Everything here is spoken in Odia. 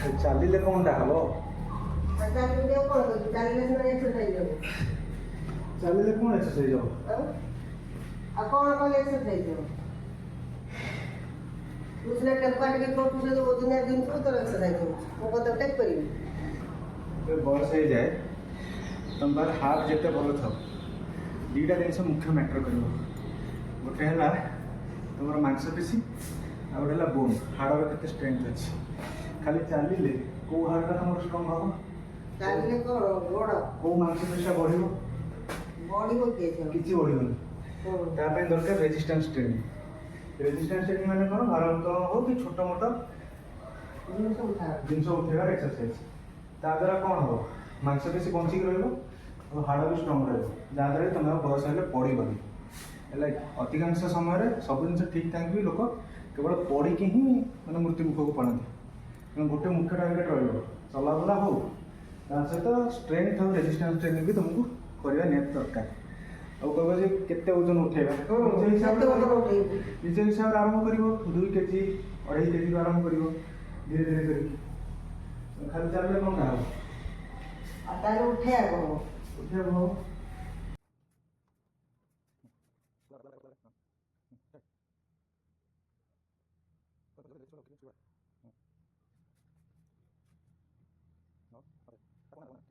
ଚାଲିଲେ କଣଟା ହବ? ଚାଲିଲେ କ'ଣ କରୁଛୁ? ଚାଲିଲେ ସିନା ଏକ୍ସରସାଇଜ ହବ। ଚାଲିଲେ କ'ଣ ଏକ୍ସରସାଇଜ ହବ? ଆଉ କ'ଣ କଲେ ଏକ୍ସରସାଇଜ ହବ? ତୁ ସିନା ଟେମ୍ପା ଟିକେ କରୁଛୁ, ସେ ଦୁନିଆ ଜିନିଷ ତୋର ଏକ୍ସରସାଇଜ ହେଉଛି। ମୁଁ କ'ଣ ତାକୁ ଟେକ୍ କରିବି? ବୟସ ହେଇଯାଏ ତମ ପାଖରେ ହାର୍ଟ ଯେତେ ଭଲ ଥାଉ, ଦୁଇଟା ଜିନିଷ ମୁଖ୍ୟ ମ୍ୟାଟର କରିବ। ଗୋଟେ ହେଲା ତୁମର ମାଂସପେଶୀ, ଆଉ ଗୋଟେ ହେଲା ବୋନ୍, ହାଡ଼ର କେତେ ଷ୍ଟ୍ରେନ୍ଥ ଅଛି। ଖାଲି ଚାଲିଲେ କେଉଁ ହାଡ଼ଟା ତୁମର ଷ୍ଟ୍ରଙ୍ଗ ହେବ? ଚାଲିଲେ କ'ଣ ଗୋଡ଼ କେଉଁ ମାଂସପେଶୀଟା ବଢ଼ିବ? ବଢ଼ିବ କିଏ? କିଛି ବଢ଼ିବନି। ତା ପାଇଁ ଦରକାର ରେଜିଷ୍ଟାନ୍ସ ଟ୍ରେନିଂ। ରେଜିଷ୍ଟାନ୍ସ ଟ୍ରେନିଂ ମାନେ କ'ଣ? ଭାରୋତ୍ତୋଳନ ହଉ କି ଛୋଟ ମୋଟ ଜିନିଷ ଉଠେଇବାର ଏକ୍ସରସାଇଜ। ତା ଦ୍ୱାରା କ'ଣ ହେବ? ମାଂସପେଶୀ ବଞ୍ଚିକି ରହିବ ଆଉ ହାଡ଼ ବି ଷ୍ଟ୍ରଙ୍ଗ ରହିବ, ଯାହାଦ୍ୱାରା କି ତୁମେ ଆଉ ବୟସ ହେଲେ ପଡ଼ିବନି। ହେଲା, ଅଧିକାଂଶ ସମୟରେ ସବୁ ଜିନିଷ ଠିକ୍ ଥାଇକି ବି ଲୋକ କେବଳ ପଡ଼ିକି ହିଁ ମାନେ ମୃତ୍ୟୁ ମୁଖକୁ ପଳାନ୍ତି। ତେଣୁ ଗୋଟେ ମୁଖ୍ୟ ଟାର୍ଗେଟ୍ ରହିବ ଚଲାବୁଲା ହଉ, ତା ସହିତ ଷ୍ଟ୍ରେନ୍ଥ ଆଉ ରେଜିଷ୍ଟାନ୍ସ ଟ୍ରେନିଂ ବି ତୁମକୁ କରିବା ନିହାତି ଦରକାର। ଆଉ କହିବ ଯେ କେତେ ଓଜନ ଉଠେଇବା, ନିଜ ହିସାବରେ ଆରମ୍ଭ କରିବ। 2 କେଜି 2.5 କେଜିରୁ ଆରମ୍ଭ କରିବ, ଧୀରେ ଧୀରେ କରିକି। ଖାଲି ଚାଲିଲେ କ'ଣଟା ହେବ? ଆଉ ତାହେଲେ ଉଠେଇବା କ'ଣ? ଉଠିବାକୁ ହେବ। No, okay.